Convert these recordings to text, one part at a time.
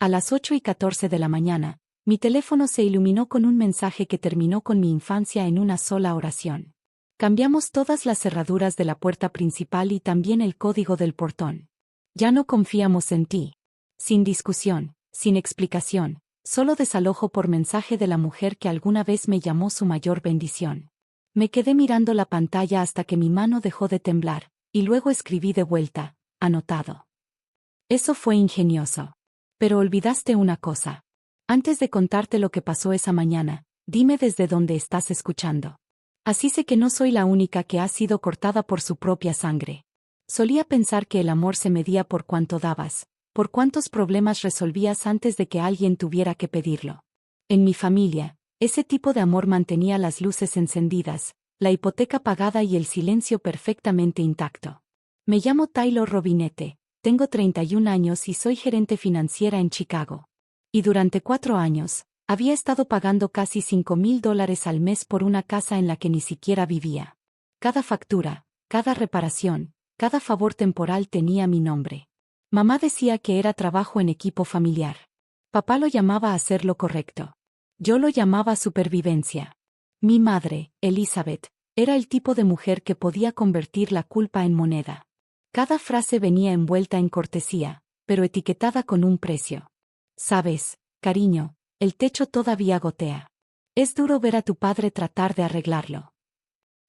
A las 8:14 de la mañana, mi teléfono se iluminó con un mensaje que terminó con mi infancia en una sola oración. Cambiamos todas las cerraduras de la puerta principal y también el código del portón. Ya no confiamos en ti. Sin discusión, sin explicación, solo desalojo por mensaje de la mujer que alguna vez me llamó su mayor bendición. Me quedé mirando la pantalla hasta que mi mano dejó de temblar, y luego escribí de vuelta, anotado. Eso fue ingenioso. Pero olvidaste una cosa. Antes de contarte lo que pasó esa mañana, dime desde dónde estás escuchando. Así sé que no soy la única que ha sido cortada por su propia sangre. Solía pensar que el amor se medía por cuánto dabas, por cuántos problemas resolvías antes de que alguien tuviera que pedirlo. En mi familia, ese tipo de amor mantenía las luces encendidas, la hipoteca pagada y el silencio perfectamente intacto. Me llamo Taylor Robinette, tengo 31 años y soy gerente financiera en Chicago. Y durante 4 años, había estado pagando casi $5,000 al mes por una casa en la que ni siquiera vivía. Cada factura, cada reparación, cada favor temporal tenía mi nombre. Mamá decía que era trabajo en equipo familiar. Papá lo llamaba hacer lo correcto. Yo lo llamaba supervivencia. Mi madre, Elizabeth, era el tipo de mujer que podía convertir la culpa en moneda. Cada frase venía envuelta en cortesía, pero etiquetada con un precio. Sabes, cariño, el techo todavía gotea. Es duro ver a tu padre tratar de arreglarlo.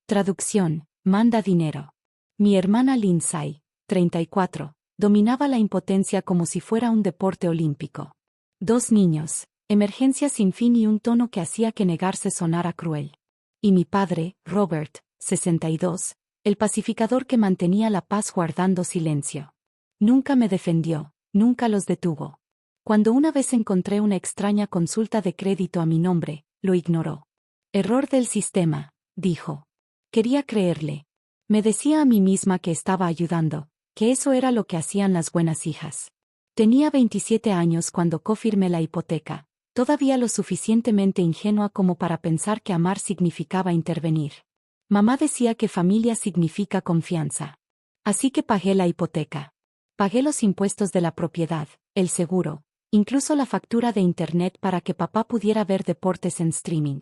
Traducción, manda dinero. Mi hermana Lindsay, 34, dominaba la impotencia como si fuera un deporte olímpico. 2 niños, emergencia sin fin y un tono que hacía que negarse sonara cruel. Y mi padre, Robert, 62, el pacificador que mantenía la paz guardando silencio. Nunca me defendió, nunca los detuvo. Cuando una vez encontré una extraña consulta de crédito a mi nombre, lo ignoró. Error del sistema, dijo. Quería creerle. Me decía a mí misma que estaba ayudando, que eso era lo que hacían las buenas hijas. Tenía 27 años cuando cofirmé la hipoteca, todavía lo suficientemente ingenua como para pensar que amar significaba intervenir. Mamá decía que familia significa confianza. Así que pagué la hipoteca. Pagué los impuestos de la propiedad, el seguro, incluso la factura de internet para que papá pudiera ver deportes en streaming.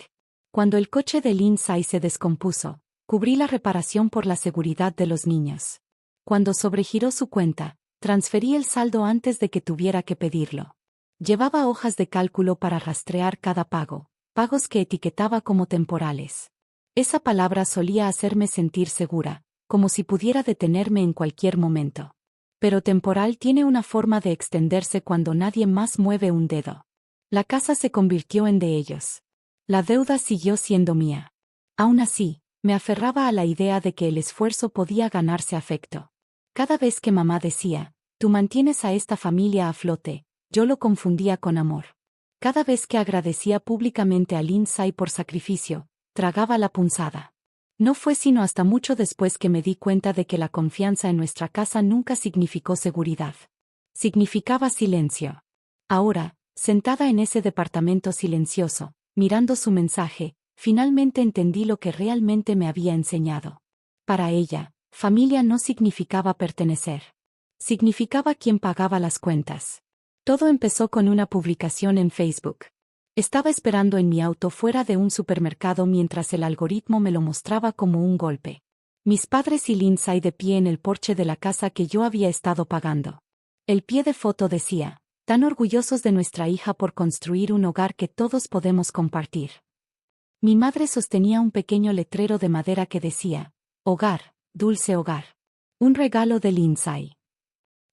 Cuando el coche de Lindsay se descompuso, cubrí la reparación por la seguridad de los niños. Cuando sobregiró su cuenta, transferí el saldo antes de que tuviera que pedirlo. Llevaba hojas de cálculo para rastrear cada pago, pagos que etiquetaba como temporales. Esa palabra solía hacerme sentir segura, como si pudiera detenerme en cualquier momento. Pero temporal tiene una forma de extenderse cuando nadie más mueve un dedo. La casa se convirtió en de ellos. La deuda siguió siendo mía. Aún así, me aferraba a la idea de que el esfuerzo podía ganarse afecto. Cada vez que mamá decía, tú mantienes a esta familia a flote, yo lo confundía con amor. Cada vez que agradecía públicamente a Lindsay por sacrificio, tragaba la punzada. No fue sino hasta mucho después que me di cuenta de que la confianza en nuestra casa nunca significó seguridad. Significaba silencio. Ahora, sentada en ese departamento silencioso, mirando su mensaje, finalmente entendí lo que realmente me había enseñado. Para ella, familia no significaba pertenecer. Significaba quien pagaba las cuentas. Todo empezó con una publicación en Facebook. Estaba esperando en mi auto fuera de un supermercado mientras el algoritmo me lo mostraba como un golpe. Mis padres y Lindsay de pie en el porche de la casa que yo había estado pagando. El pie de foto decía, tan orgullosos de nuestra hija por construir un hogar que todos podemos compartir. Mi madre sostenía un pequeño letrero de madera que decía, hogar, dulce hogar. Un regalo de Lindsay.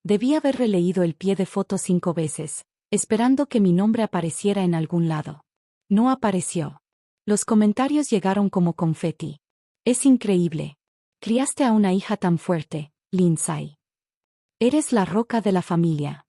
Debí haber releído el pie de foto 5 veces, esperando que mi nombre apareciera en algún lado. No apareció. Los comentarios llegaron como confeti. Es increíble. Criaste a una hija tan fuerte, Lindsay. Eres la roca de la familia.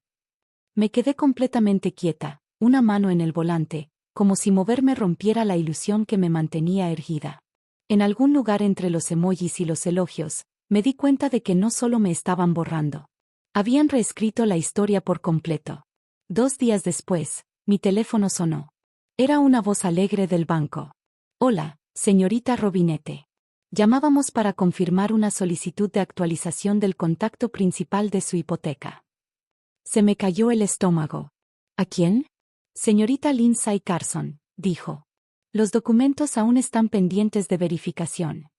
Me quedé completamente quieta, una mano en el volante, como si moverme rompiera la ilusión que me mantenía erguida. En algún lugar entre los emojis y los elogios, me di cuenta de que no solo me estaban borrando. Habían reescrito la historia por completo. 2 días después, mi teléfono sonó. Era una voz alegre del banco. Hola, señorita Robinette. Llamábamos para confirmar una solicitud de actualización del contacto principal de su hipoteca. Se me cayó el estómago. ¿A quién? Señorita Lindsay Carson, dijo. Los documentos aún están pendientes de verificación.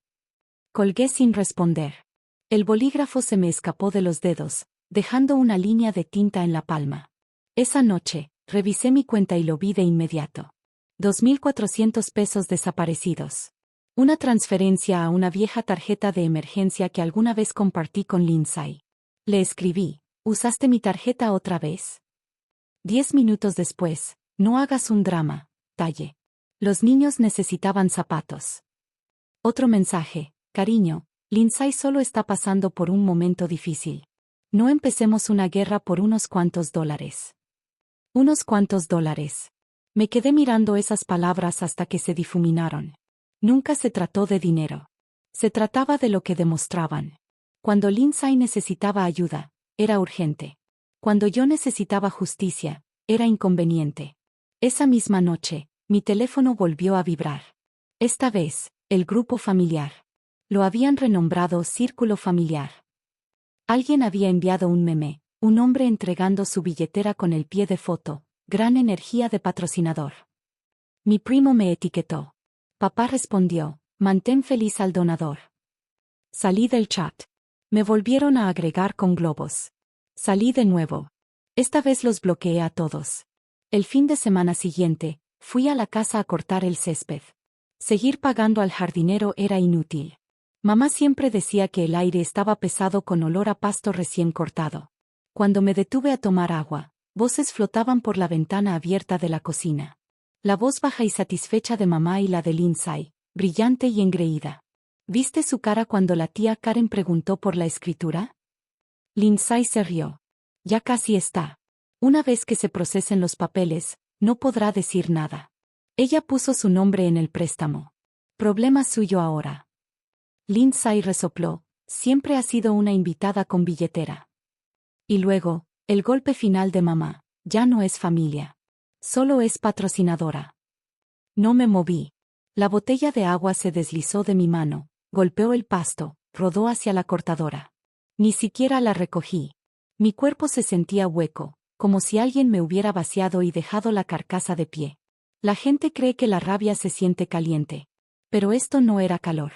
Colgué sin responder. El bolígrafo se me escapó de los dedos, dejando una línea de tinta en la palma. Esa noche, revisé mi cuenta y lo vi de inmediato. 2.400 pesos desaparecidos. Una transferencia a una vieja tarjeta de emergencia que alguna vez compartí con Lindsay. Le escribí, ¿usaste mi tarjeta otra vez? 10 minutos después, no hagas un drama, Talle. Los niños necesitaban zapatos. Otro mensaje, cariño, Lindsay solo está pasando por un momento difícil. No empecemos una guerra por unos cuantos dólares. Unos cuantos dólares. Me quedé mirando esas palabras hasta que se difuminaron. Nunca se trató de dinero. Se trataba de lo que demostraban. Cuando Lindsay necesitaba ayuda, era urgente. Cuando yo necesitaba justicia, era inconveniente. Esa misma noche, mi teléfono volvió a vibrar. Esta vez, el grupo familiar. Lo habían renombrado Círculo Familiar. Alguien había enviado un meme, un hombre entregando su billetera con el pie de foto, gran energía de patrocinador. Mi primo me etiquetó. Papá respondió, mantén feliz al donador. Salí del chat. Me volvieron a agregar con globos. Salí de nuevo. Esta vez los bloqueé a todos. El fin de semana siguiente, fui a la casa a cortar el césped. Seguir pagando al jardinero era inútil. Mamá siempre decía que el aire estaba pesado con olor a pasto recién cortado. Cuando me detuve a tomar agua, voces flotaban por la ventana abierta de la cocina. La voz baja y satisfecha de mamá y la de Lindsay, brillante y engreída. ¿Viste su cara cuando la tía Karen preguntó por la escritura? Lindsay se rió. Ya casi está. Una vez que se procesen los papeles, no podrá decir nada. Ella puso su nombre en el préstamo. Problema suyo ahora. Lindsay resopló, siempre ha sido una invitada con billetera. Y luego, el golpe final de mamá, ya no es familia. Solo es patrocinadora. No me moví. La botella de agua se deslizó de mi mano, golpeó el pasto, rodó hacia la cortadora. Ni siquiera la recogí. Mi cuerpo se sentía hueco, como si alguien me hubiera vaciado y dejado la carcasa de pie. La gente cree que la rabia se siente caliente. Pero esto no era calor.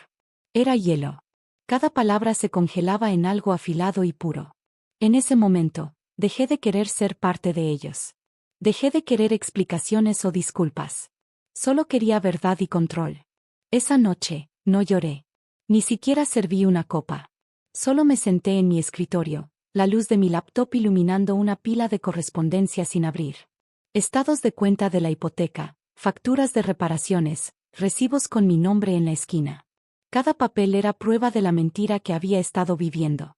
Era hielo. Cada palabra se congelaba en algo afilado y puro. En ese momento, dejé de querer ser parte de ellos. Dejé de querer explicaciones o disculpas. Solo quería verdad y control. Esa noche, no lloré. Ni siquiera serví una copa. Solo me senté en mi escritorio, la luz de mi laptop iluminando una pila de correspondencia sin abrir. Estados de cuenta de la hipoteca, facturas de reparaciones, recibos con mi nombre en la esquina. Cada papel era prueba de la mentira que había estado viviendo.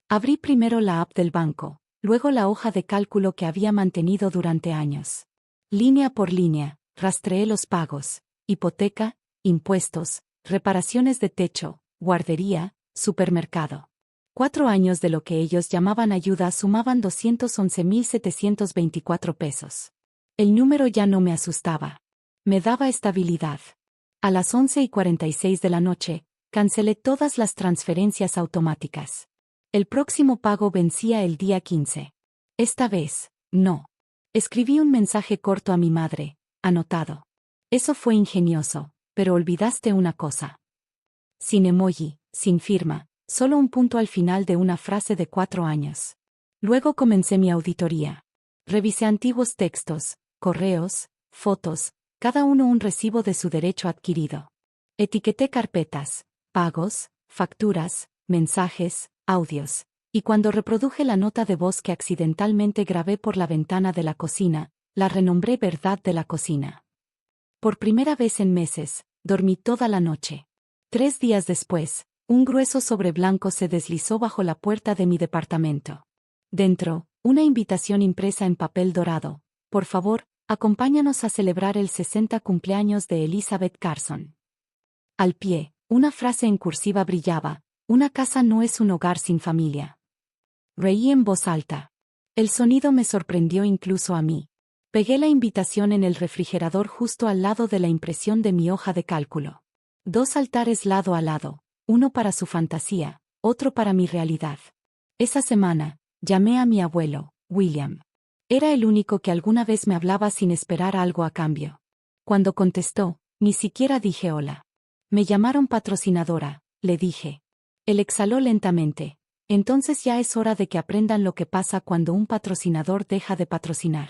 Abrí primero la app del banco, luego la hoja de cálculo que había mantenido durante años. Línea por línea, rastreé los pagos, hipoteca, impuestos, reparaciones de techo, guardería, supermercado. 4 años de lo que ellos llamaban ayuda sumaban 211.724 pesos. El número ya no me asustaba. Me daba estabilidad. A las 11:46 de la noche, cancelé todas las transferencias automáticas. El próximo pago vencía el día 15. Esta vez, no. Escribí un mensaje corto a mi madre, anotado. Eso fue ingenioso, pero olvidaste una cosa. Sin emoji, sin firma, solo un punto al final de una frase de 4 años. Luego comencé mi auditoría. Revisé antiguos textos, correos, fotos, cada uno un recibo de su derecho adquirido. Etiqueté carpetas, pagos, facturas, mensajes, audios, y cuando reproduje la nota de voz que accidentalmente grabé por la ventana de la cocina, la renombré Verdad de la Cocina. Por primera vez en meses, dormí toda la noche. 3 días después, un grueso sobre blanco se deslizó bajo la puerta de mi departamento. Dentro, una invitación impresa en papel dorado. Por favor, acompáñanos a celebrar el 60 cumpleaños de Elizabeth Carson. Al pie, una frase en cursiva brillaba: una casa no es un hogar sin familia. Reí en voz alta. El sonido me sorprendió incluso a mí. Pegué la invitación en el refrigerador justo al lado de la impresión de mi hoja de cálculo. 2 altares lado a lado, uno para su fantasía, otro para mi realidad. Esa semana, llamé a mi abuelo, William. Era el único que alguna vez me hablaba sin esperar algo a cambio. Cuando contestó, ni siquiera dije hola. Me llamaron patrocinadora, le dije. Él exhaló lentamente. Entonces ya es hora de que aprendan lo que pasa cuando un patrocinador deja de patrocinar.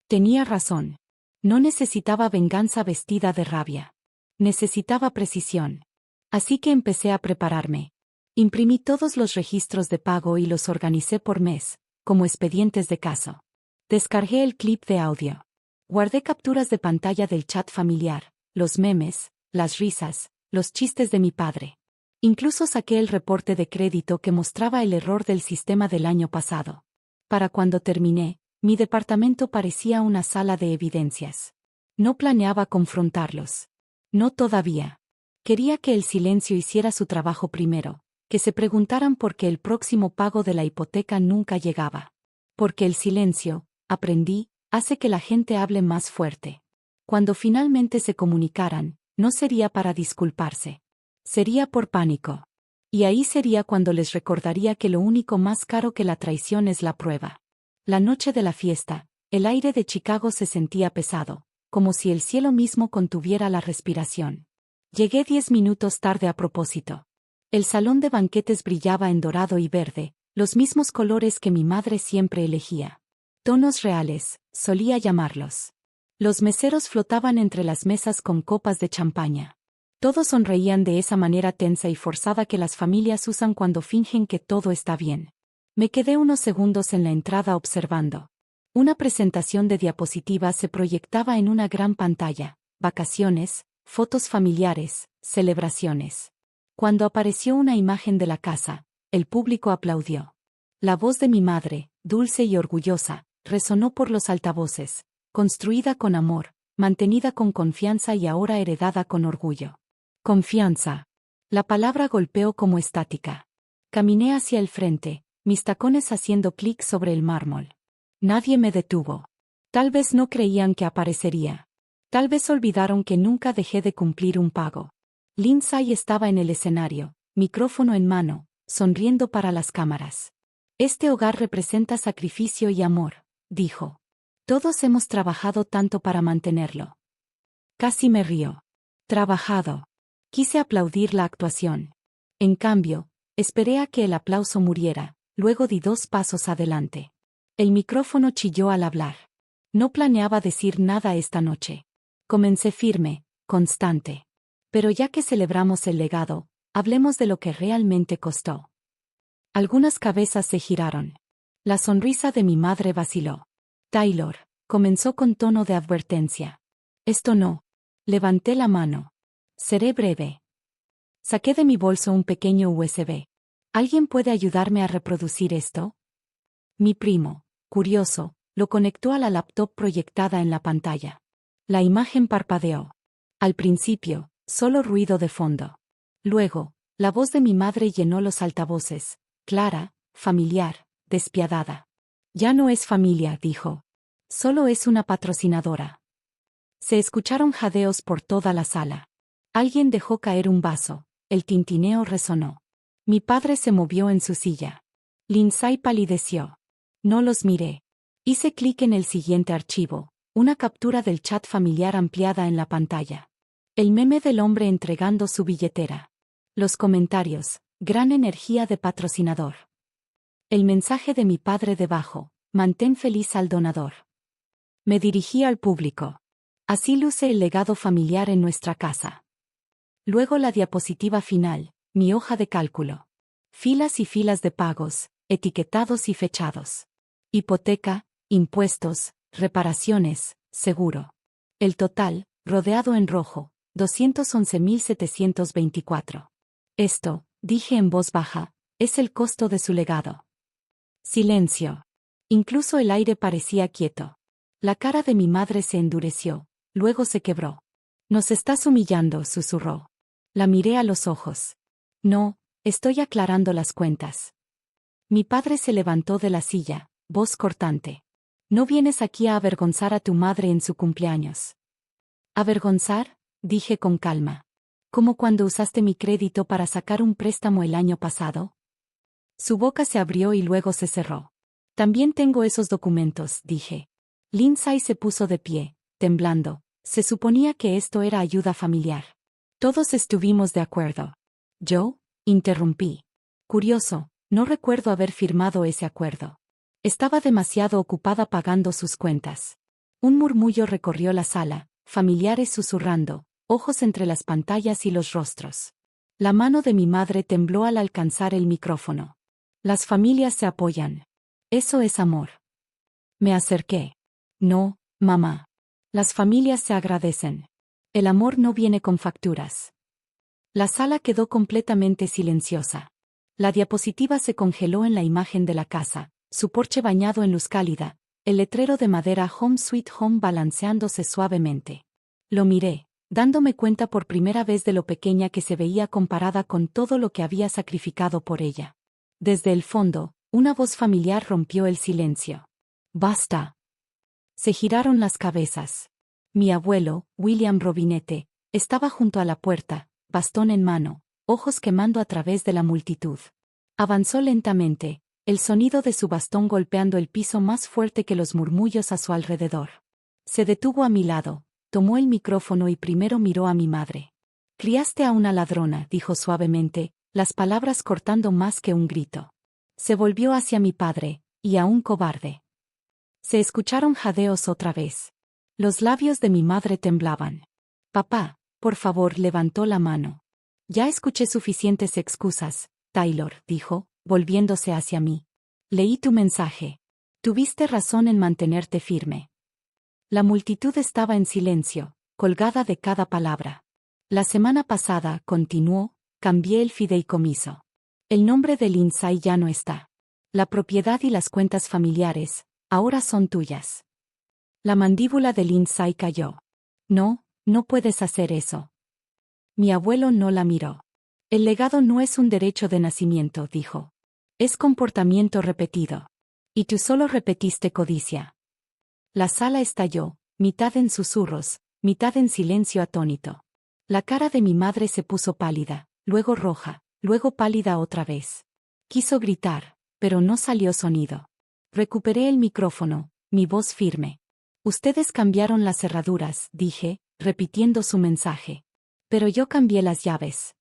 Tenía razón. No necesitaba venganza vestida de rabia. Necesitaba precisión. Así que empecé a prepararme. Imprimí todos los registros de pago y los organicé por mes, como expedientes de caso. Descargué el clip de audio. Guardé capturas de pantalla del chat familiar, los memes, las risas, los chistes de mi padre. Incluso saqué el reporte de crédito que mostraba el error del sistema del año pasado. Para cuando terminé, mi departamento parecía una sala de evidencias. No planeaba confrontarlos. No todavía. Quería que el silencio hiciera su trabajo primero, que se preguntaran por qué el próximo pago de la hipoteca nunca llegaba. Porque el silencio, aprendí, hace que la gente hable más fuerte. Cuando finalmente se comunicaran, no sería para disculparse. Sería por pánico. Y ahí sería cuando les recordaría que lo único más caro que la traición es la prueba. La noche de la fiesta, el aire de Chicago se sentía pesado, como si el cielo mismo contuviera la respiración. Llegué 10 minutos tarde a propósito. El salón de banquetes brillaba en dorado y verde, los mismos colores que mi madre siempre elegía. Tonos reales, solía llamarlos. Los meseros flotaban entre las mesas con copas de champaña. Todos sonreían de esa manera tensa y forzada que las familias usan cuando fingen que todo está bien. Me quedé unos segundos en la entrada observando. Una presentación de diapositivas se proyectaba en una gran pantalla. Vacaciones, fotos familiares, celebraciones. Cuando apareció una imagen de la casa, el público aplaudió. La voz de mi madre, dulce y orgullosa, resonó por los altavoces, construida con amor, mantenida con confianza y ahora heredada con orgullo. Confianza. La palabra golpeó como estática. Caminé hacia el frente, mis tacones haciendo clic sobre el mármol. Nadie me detuvo. Tal vez no creían que aparecería. Tal vez olvidaron que nunca dejé de cumplir un pago. Lindsay estaba en el escenario, micrófono en mano, sonriendo para las cámaras. Este hogar representa sacrificio y amor, dijo. Todos hemos trabajado tanto para mantenerlo. Casi me río. Trabajado. Quise aplaudir la actuación. En cambio, esperé a que el aplauso muriera, luego di 2 pasos adelante. El micrófono chilló al hablar. No planeaba decir nada esta noche. Comencé firme, constante. Pero ya que celebramos el legado, hablemos de lo que realmente costó. Algunas cabezas se giraron. La sonrisa de mi madre vaciló. Taylor, comenzó con tono de advertencia. Esto no. Levanté la mano. Seré breve. Saqué de mi bolso un pequeño USB. ¿Alguien puede ayudarme a reproducir esto? Mi primo, curioso, lo conectó a la laptop proyectada en la pantalla. La imagen parpadeó. Al principio, solo ruido de fondo. Luego, la voz de mi madre llenó los altavoces, clara, familiar, despiadada. Ya no es familia, dijo. Solo es una patrocinadora. Se escucharon jadeos por toda la sala. Alguien dejó caer un vaso, el tintineo resonó. Mi padre se movió en su silla. Lindsay palideció. No los miré. Hice clic en el siguiente archivo, una captura del chat familiar ampliada en la pantalla. El meme del hombre entregando su billetera. Los comentarios, gran energía de patrocinador. El mensaje de mi padre debajo, mantén feliz al donador. Me dirigí al público. Así luce el legado familiar en nuestra casa. Luego la diapositiva final, mi hoja de cálculo. Filas y filas de pagos, etiquetados y fechados. Hipoteca, impuestos, reparaciones, seguro. El total, rodeado en rojo, 211.724. Esto, dije en voz baja, es el costo de su legado. Silencio. Incluso el aire parecía quieto. La cara de mi madre se endureció, luego se quebró. Nos estás humillando, susurró. La miré a los ojos. No, estoy aclarando las cuentas. Mi padre se levantó de la silla, voz cortante. No vienes aquí a avergonzar a tu madre en su cumpleaños. ¿Avergonzar? Dije con calma. ¿Como cuando usaste mi crédito para sacar un préstamo el año pasado? Su boca se abrió y luego se cerró. También tengo esos documentos, dije. Lindsay se puso de pie, temblando. Se suponía que esto era ayuda familiar. Todos estuvimos de acuerdo. ¿Yo? Interrumpí. Curioso, no recuerdo haber firmado ese acuerdo. Estaba demasiado ocupada pagando sus cuentas. Un murmullo recorrió la sala, familiares susurrando, ojos entre las pantallas y los rostros. La mano de mi madre tembló al alcanzar el micrófono. Las familias se apoyan. Eso es amor. Me acerqué. No, mamá. Las familias se agradecen. El amor no viene con facturas. La sala quedó completamente silenciosa. La diapositiva se congeló en la imagen de la casa, su porche bañado en luz cálida, el letrero de madera Home Sweet Home balanceándose suavemente. Lo miré, dándome cuenta por primera vez de lo pequeña que se veía comparada con todo lo que había sacrificado por ella. Desde el fondo, una voz familiar rompió el silencio. ¡Basta! Se giraron las cabezas. Mi abuelo, William Robinette, estaba junto a la puerta, bastón en mano, ojos quemando a través de la multitud. Avanzó lentamente, el sonido de su bastón golpeando el piso más fuerte que los murmullos a su alrededor. Se detuvo a mi lado, tomó el micrófono y primero miró a mi madre. «Criaste a una ladrona», dijo suavemente, las palabras cortando más que un grito. Se volvió hacia mi padre, «y a un cobarde». Se escucharon jadeos otra vez. Los labios de mi madre temblaban. «Papá, por favor», levantó la mano. «Ya escuché suficientes excusas, Taylor», dijo, volviéndose hacia mí. «Leí tu mensaje. Tuviste razón en mantenerte firme». La multitud estaba en silencio, colgada de cada palabra. La semana pasada, continuó, cambié el fideicomiso. El nombre de Lindsay ya no está. La propiedad y las cuentas familiares, ahora son tuyas. La mandíbula de Lindsay cayó. No, no puedes hacer eso. Mi abuelo no la miró. El legado no es un derecho de nacimiento, dijo. Es comportamiento repetido. Y tú solo repetiste codicia. La sala estalló, mitad en susurros, mitad en silencio atónito. La cara de mi madre se puso pálida, luego roja, luego pálida otra vez. Quiso gritar, pero no salió sonido. Recuperé el micrófono, mi voz firme. Ustedes cambiaron las cerraduras, dije, repitiendo su mensaje. Pero yo cambié las llaves.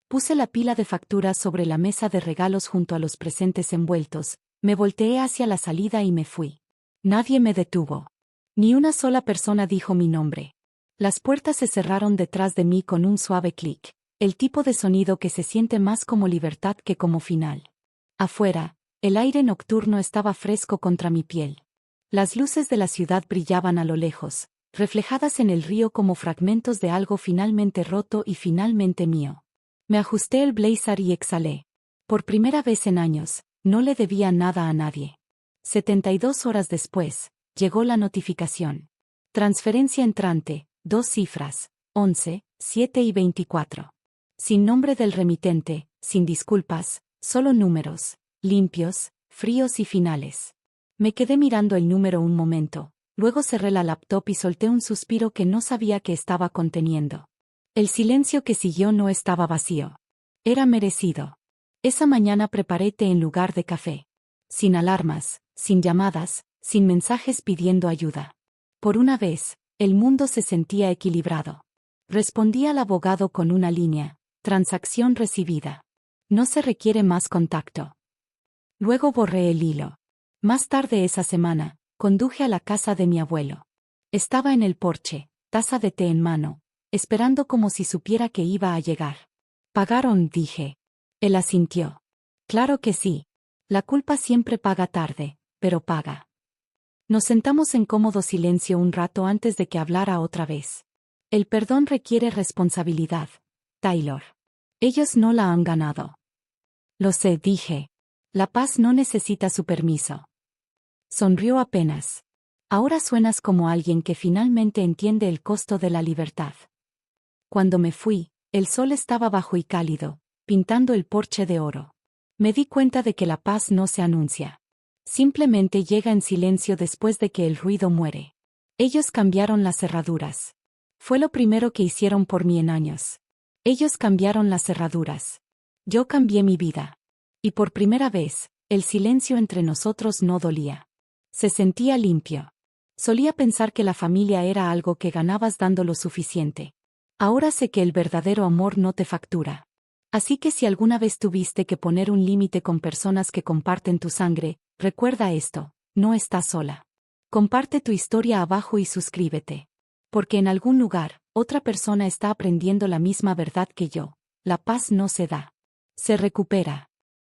Puse la pila de facturas sobre la mesa de regalos junto a los presentes envueltos, me volteé hacia la salida y me fui. Nadie me detuvo. Ni una sola persona dijo mi nombre. Las puertas se cerraron detrás de mí con un suave clic, el tipo de sonido que se siente más como libertad que como final. Afuera, el aire nocturno estaba fresco contra mi piel. Las luces de la ciudad brillaban a lo lejos, reflejadas en el río como fragmentos de algo finalmente roto y finalmente mío. Me ajusté el blazer y exhalé. Por primera vez en años, no le debía nada a nadie. 72 horas después, llegó la notificación. Transferencia entrante, 2 cifras, 11, 7 y 24. Sin nombre del remitente, sin disculpas, solo números, limpios, fríos y finales. Me quedé mirando el número un momento, luego cerré la laptop y solté un suspiro que no sabía que estaba conteniendo. El silencio que siguió no estaba vacío. Era merecido. Esa mañana preparé té en lugar de café. Sin alarmas, sin llamadas, sin mensajes pidiendo ayuda. Por una vez, el mundo se sentía equilibrado. Respondí al abogado con una línea: transacción recibida. No se requiere más contacto. Luego borré el hilo. Más tarde esa semana, conduje a la casa de mi abuelo. Estaba en el porche, taza de té en mano, esperando como si supiera que iba a llegar. ¿Pagaron?, dije. Él asintió. Claro que sí. La culpa siempre paga tarde, pero paga. Nos sentamos en cómodo silencio un rato antes de que hablara otra vez. El perdón requiere responsabilidad, Taylor. Ellos no la han ganado. Lo sé, dije. La paz no necesita su permiso. Sonrió apenas. Ahora suenas como alguien que finalmente entiende el costo de la libertad. Cuando me fui, el sol estaba bajo y cálido, pintando el porche de oro. Me di cuenta de que la paz no se anuncia. Simplemente llega en silencio después de que el ruido muere. Ellos cambiaron las cerraduras. Fue lo primero que hicieron por mí en años. Ellos cambiaron las cerraduras. Yo cambié mi vida. Y por primera vez, El silencio entre nosotros no dolía. Se sentía limpio. Solía pensar que la familia era algo que ganabas dando lo suficiente. Ahora sé que el verdadero amor no te factura. Así que si alguna vez tuviste que poner un límite con personas que comparten tu sangre, recuerda esto, no estás sola. Comparte tu historia abajo y suscríbete. Porque en algún lugar, otra persona está aprendiendo la misma verdad que yo. La paz no se da. Se recupera.